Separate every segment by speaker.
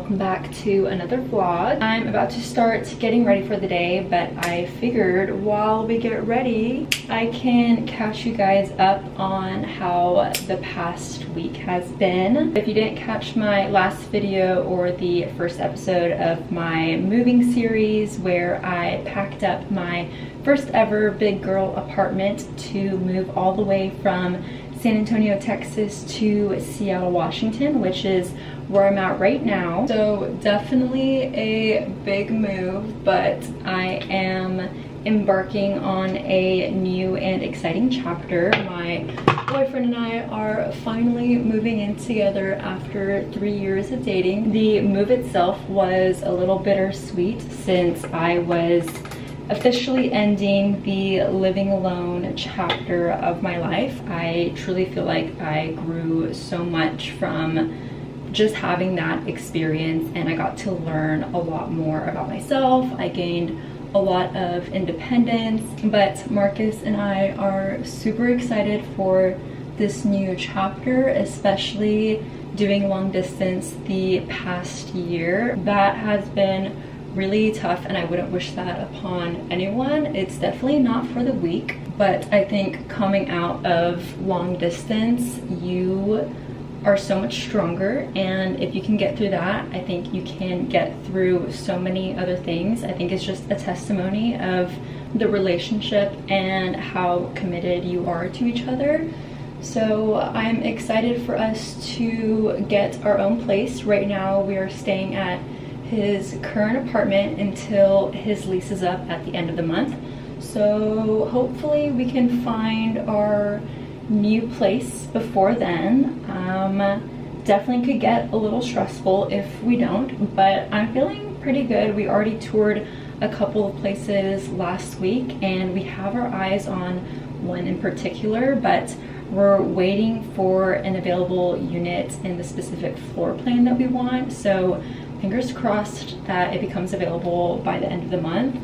Speaker 1: welcome back to another vlog. I'm about to start getting ready for the day, but I figured while we get ready I can catch you guys up on how the past week has been. If you didn't catch my last video or the first episode of my moving series where I packed up my first ever big girl apartment to move all the way from San Antonio, Texas to Seattle, Washington, which is where I'm at right now. So definitely a big move, but I am embarking on a new and exciting chapter. My boyfriend and I are finally moving in together after 3 years of dating. The move itself was a little bittersweet since I was officially ending the living alone chapter of my life. I truly feel like I grew so much from just having that experience, and I got to learn a lot more about myself. I gained a lot of independence, but Marcus and I are super excited for this new chapter, especially doing long distance the past year. That has been really tough, and I wouldn't wish that upon anyone. It's definitely not for the weak, but I think coming out of long distance, you are so much stronger, and if you can get through that, I think you can get through so many other things. I think it's just a testimony of the relationship and how committed you are to each other. So I'm excited for us to get our own place. Right now we are staying at his current apartment until his lease is up at the end of the month. So hopefully we can find our new place before then. Definitely could get a little stressful if we don't, but I'm feeling pretty good. We already toured a couple of places last week and we have our eyes on one in particular, but we're waiting for an available unit in the specific floor plan that we want. So fingers crossed that it becomes available by the end of the month.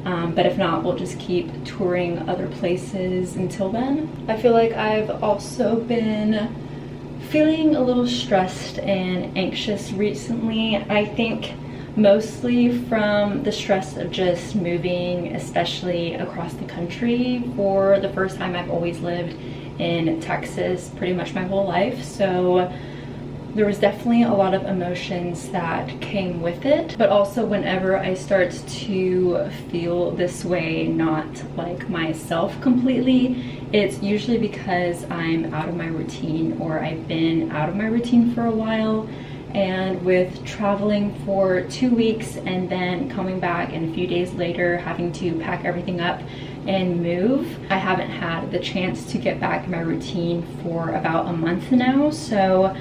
Speaker 1: But if not, we'll just keep touring other places until then. I feel like I've also been feeling a little stressed and anxious recently. I think mostly from the stress of just moving, especially across the country. For the first time, I've always lived in Texas pretty much my whole life. So there was definitely a lot of emotions that came with it, but also whenever I start to feel this way, not like myself completely, it's usually because I'm out of my routine or I've been out of my routine for a while. And with traveling for 2 weeks and then coming back and a few days later having to pack everything up and move, I haven't had the chance to get back in my routine for about a month now. So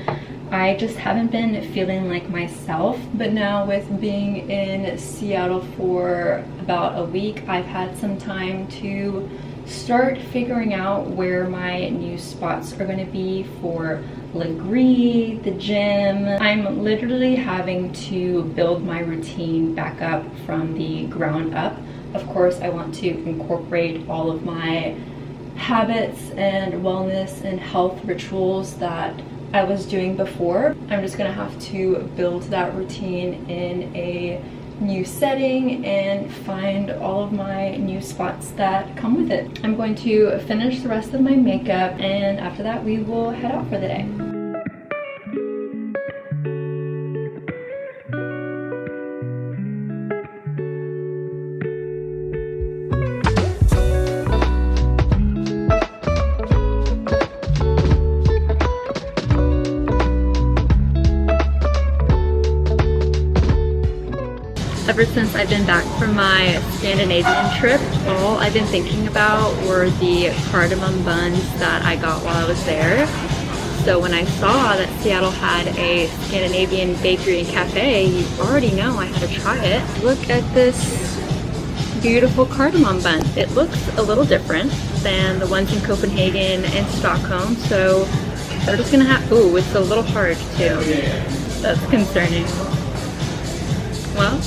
Speaker 1: I just haven't been feeling like myself. But now with being in Seattle for about a week, I've had some time to start figuring out where my new spots are going to be for lagree, the gym. I'm literally having to build my routine back up from the ground up. Of course, I want to incorporate all of my habits and wellness and health rituals that I was doing before. I'm just gonna have to build that routine in a new setting and find all of my new spots that come with it. I'm going to finish the rest of my makeup, and after that we will head out for the day. Ever since I've been back from my Scandinavian trip, all I've been thinking about were the cardamom buns that I got while I was there. So when I saw that Seattle had a Scandinavian bakery and cafe, you already know I had to try it. Look at this beautiful cardamom bun. It looks a little different than the ones in Copenhagen and Stockholm, so we're just gonna have, ooh, it's a little hard too. That's concerning. Well,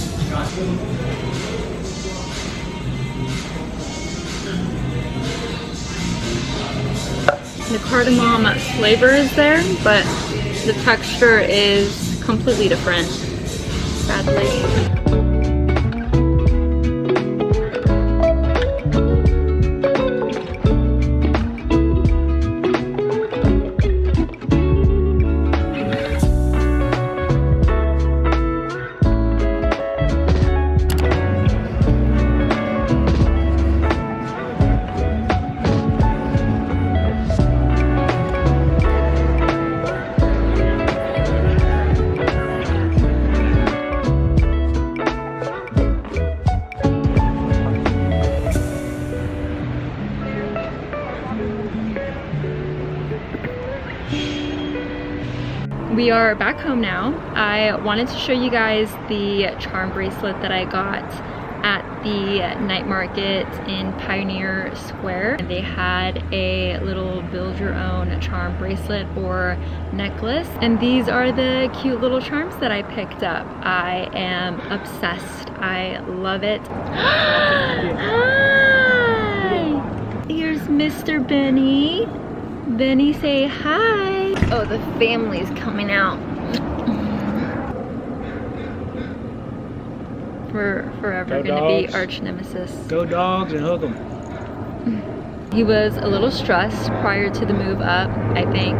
Speaker 1: the cardamom flavor is there, but the texture is completely different. sadly. We are back home now. I wanted to show you guys the charm bracelet that I got at the night market in Pioneer Square. They had a little build your own charm bracelet or necklace, and these are the cute little charms that I picked up. I am obsessed. I love it. Hi! Here's Mr. Benny. Benny, say hi. Oh, the family's coming out. We're forever gonna be arch nemesis.
Speaker 2: Go dogs and hook them.
Speaker 1: He was a little stressed prior to the move up. I think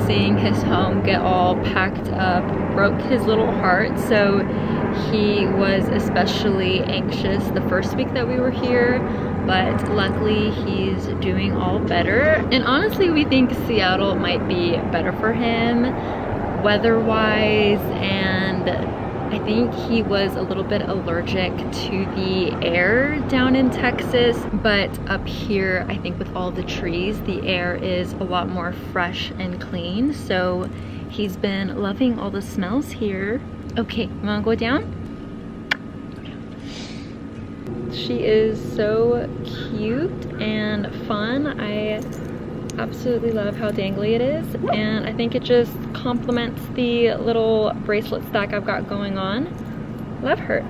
Speaker 1: seeing his home get all packed up broke his little heart. So he was especially anxious the first week that we were here. But luckily he's doing all better. And honestly, we think Seattle might be better for him weather-wise, and I think he was a little bit allergic to the air down in Texas, but up here, I think with all the trees, the air is a lot more fresh and clean. So he's been loving all the smells here. Okay, you wanna go down? She is so cute and fun. I absolutely love how dangly it is, and I think it just complements the little bracelet stack I've got going on. Love her.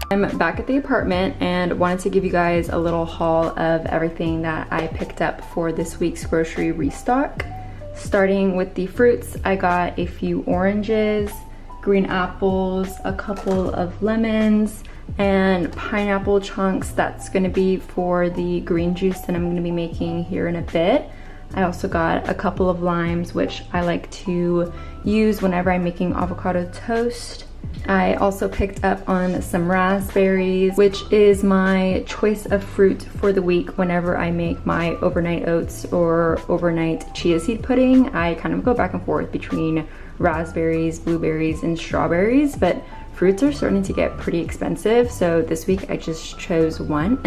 Speaker 1: I'm back at the apartment and wanted to give you guys a little haul of everything that I picked up for this week's grocery restock. Starting with the fruits, I got a few oranges, green apples, a couple of lemons, and pineapple chunks. That's gonna be for the green juice that I'm gonna be making here in a bit. I also got a couple of limes, which I like to use whenever I'm making avocado toast. I also picked up on some raspberries, which is my choice of fruit for the week whenever I make my overnight oats or overnight chia seed pudding. I kind of go back and forth between raspberries, blueberries, and strawberries, but fruits are starting to get pretty expensive, so this week I just chose one.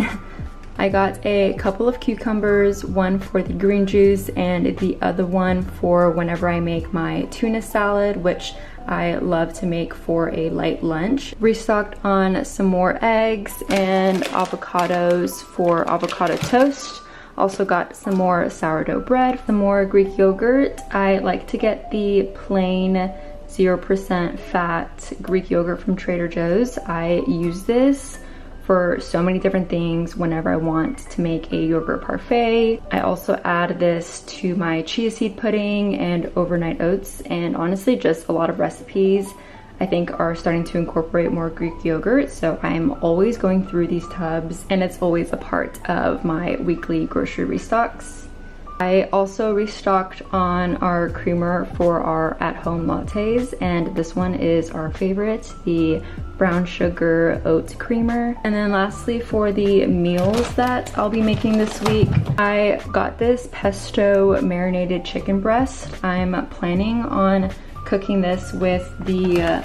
Speaker 1: I got a couple of cucumbers, one for the green juice and the other one for whenever I make my tuna salad, which I love to make for a light lunch. Restocked on some more eggs and avocados for avocado toast. Also got some more sourdough bread, some more Greek yogurt. I like to get the plain 0% fat Greek yogurt from Trader Joe's. I use this for so many different things whenever I want to make a yogurt parfait. I also add this to my chia seed pudding and overnight oats, and honestly just a lot of recipes I think are starting to incorporate more Greek yogurt, so I'm always going through these tubs and it's always a part of my weekly grocery restocks. I also restocked on our creamer for our at-home lattes, and this one is our favorite, the brown sugar oat creamer. And then lastly, for the meals that I'll be making this week, I got this pesto marinated chicken breast. I'm planning on cooking this with the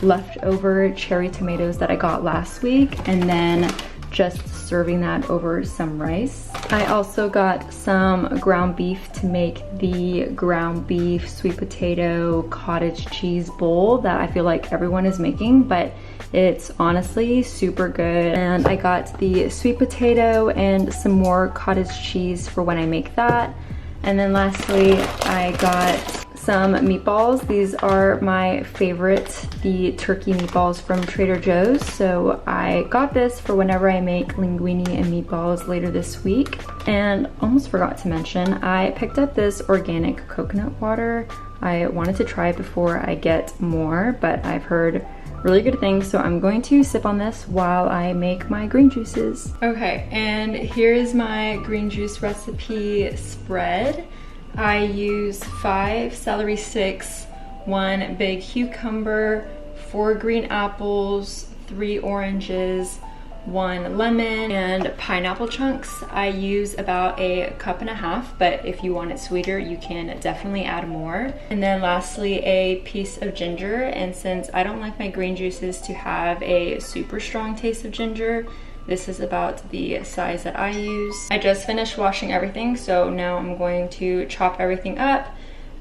Speaker 1: leftover cherry tomatoes that I got last week, and then just serving that over some rice. I also got some ground beef to make the ground beef sweet potato cottage cheese bowl that I feel like everyone is making, but it's honestly super good. And I got the sweet potato and some more cottage cheese for when I make that. And then lastly, I got some meatballs. These are my favorite, the turkey meatballs from Trader Joe's. So I got this for whenever I make linguine and meatballs later this week. And almost forgot to mention, I picked up this organic coconut water. I wanted to try it before I get more, but I've heard really good things, so I'm going to sip on this while I make my green juices. Okay, and here is my green juice recipe spread. I use 5 celery sticks, 1 big cucumber, 4 green apples, 3 oranges, 1 lemon, and pineapple chunks. I use about a cup and a half, but if you want it sweeter, you can definitely add more. And then lastly, a piece of ginger. And since I don't like my green juices to have a super strong taste of ginger, this is about the size that I use. I just finished washing everything, so now I'm going to chop everything up,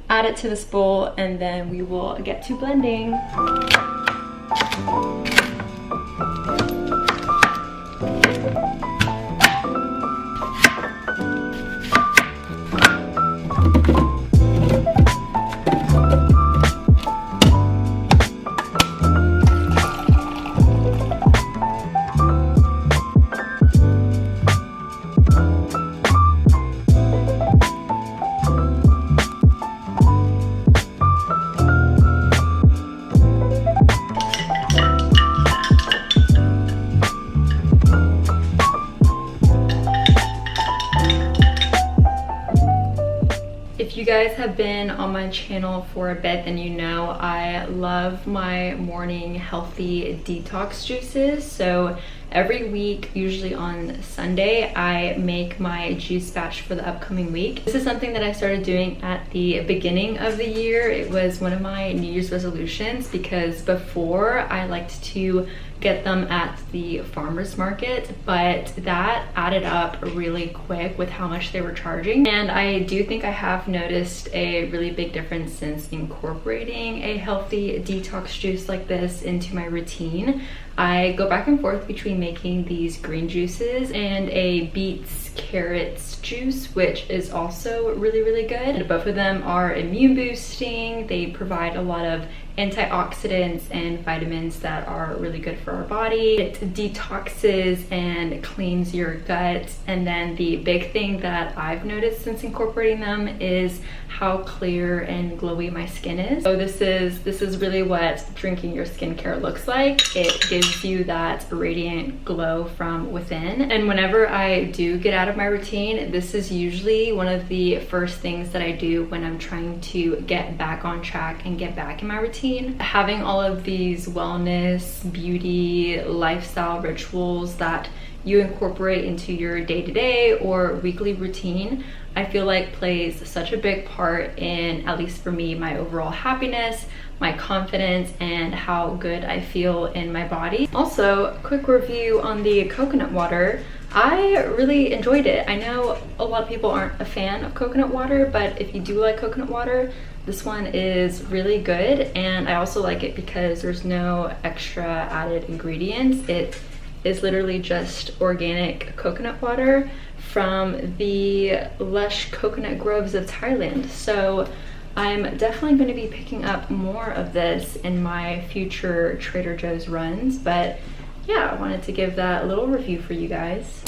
Speaker 1: add it to this bowl, and then we will get to blending. If you guys have been on my channel for a bit, then you know I love my morning healthy detox juices. So every week, usually on Sunday, I make my juice batch for the upcoming week. This is something that I started doing at the beginning of the year. It was one of my New Year's resolutions because before I liked to get them at the farmer's market, but that added up really quick with how much they were charging. And I do think I have noticed a really big difference since incorporating a healthy detox juice like this into my routine. I go back and forth between making these green juices and a beets carrots juice, which is also really, really good. Both of them are immune boosting. They provide a lot of antioxidants and vitamins that are really good for our body. It detoxes and cleans your gut. And then the big thing that I've noticed since incorporating them is how clear and glowy my skin is. So this is really what drinking your skincare looks like. It gives you that radiant glow from within. And whenever I do get out of my routine, this is usually one of the first things that I do when I'm trying to get back on track and get back in my routine. Having all of these wellness, beauty, lifestyle rituals that you incorporate into your day-to-day or weekly routine, I feel like plays such a big part in, at least for me, my overall happiness, my confidence, and how good I feel in my body. Also, quick review on the coconut water. I really enjoyed it. I know a lot of people aren't a fan of coconut water, but if you do like coconut water, this one is really good. And I also like it because there's no extra added ingredients. It is literally just organic coconut water from the lush coconut groves of Thailand. So I'm definitely going to be picking up more of this in my future Trader Joe's runs. But yeah, I wanted to give that little review for you guys.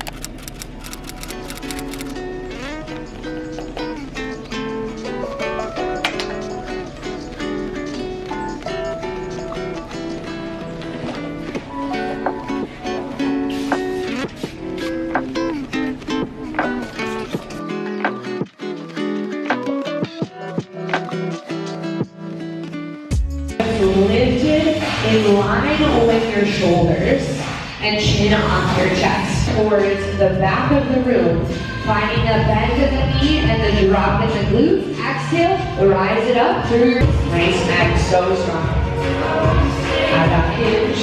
Speaker 2: Lifted in line with your shoulders and chin off your chest towards the back of the room, finding a bend in the knee and the drop in the glutes. Exhale, rise it up through your nice neck, so strong. Add that hinge.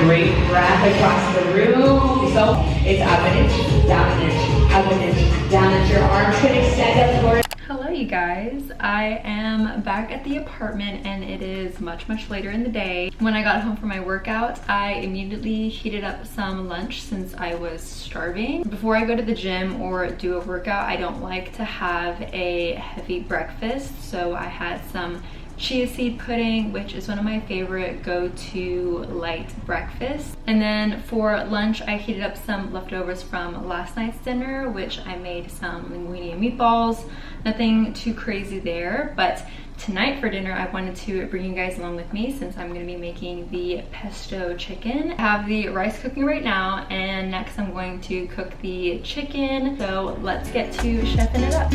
Speaker 2: great breath across the room. So it's up an inch, down an inch, up an inch, down an inch. Your arms can extend up towards.
Speaker 1: Hello you guys, I am back at the apartment and it is much later in the day. When I got home from my workout, I immediately heated up some lunch since I was starving. Before I go to the gym or do a workout, I don't like to have a heavy breakfast, so I had some chia seed pudding, which is one of my favorite go-to light breakfasts. And then for lunch, I heated up some leftovers from last night's dinner, which I made some linguine and meatballs. Nothing too crazy there, but tonight for dinner, I wanted to bring you guys along with me since I'm gonna be making the pesto chicken. I have the rice cooking right now, and next I'm going to cook the chicken. So let's get to chefing it up.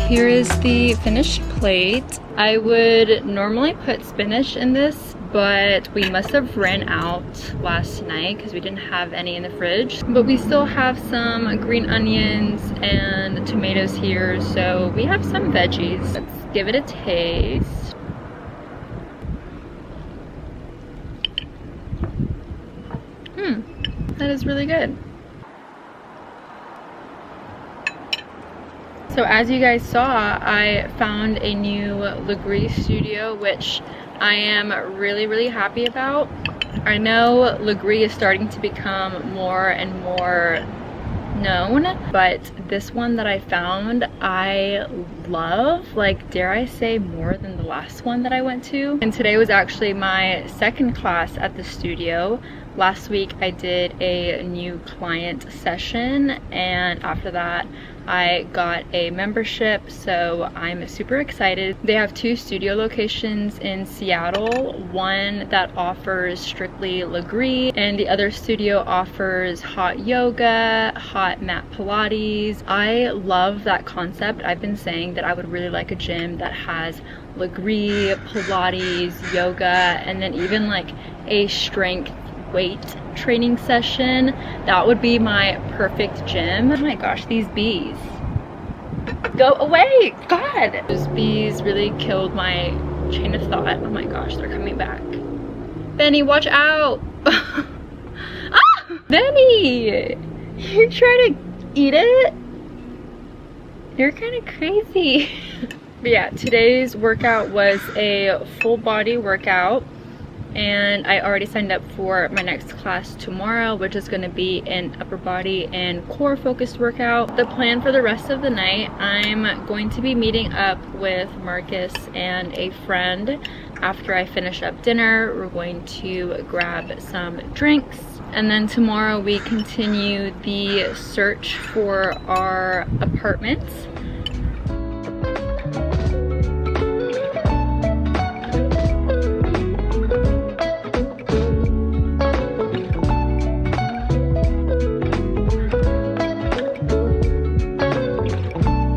Speaker 1: Here is the finished plate. I would normally put spinach in this, but we must have ran out last night because we didn't have any in the fridge. But we still have some green onions and tomatoes here, so we have some veggies. Let's give it a taste. That is really good. So as you guys saw, I found a new lagree studio, which I am really happy about. I know lagree is starting to become more and more known, but this one that I found, I love, like, dare I say, more than the last one that I went to. And today was actually my second class at the studio. Last week I did a new client session, and after that I got a membership, so I'm super excited. They have two studio locations in Seattle, one that offers strictly lagree, and the other studio offers hot yoga, hot mat Pilates. I love that concept. I've been saying that I would really like a gym that has lagree, Pilates, yoga, and then even like a strength weight training session. That would be my perfect gym. Oh my gosh, these bees. Go away, God. Those bees really killed my chain of thought. Oh my gosh, they're coming back. Benny, watch out. Ah! Benny, you're trying to eat it? You're kind of crazy. But yeah, today's workout was a full body workout, and I already signed up for my next class tomorrow, which is going to be an upper body and core focused workout. The plan for the rest of the night, I'm going to be meeting up with Marcus and a friend. After I finish up dinner, we're going to grab some drinks, and then tomorrow we continue the search for our apartments.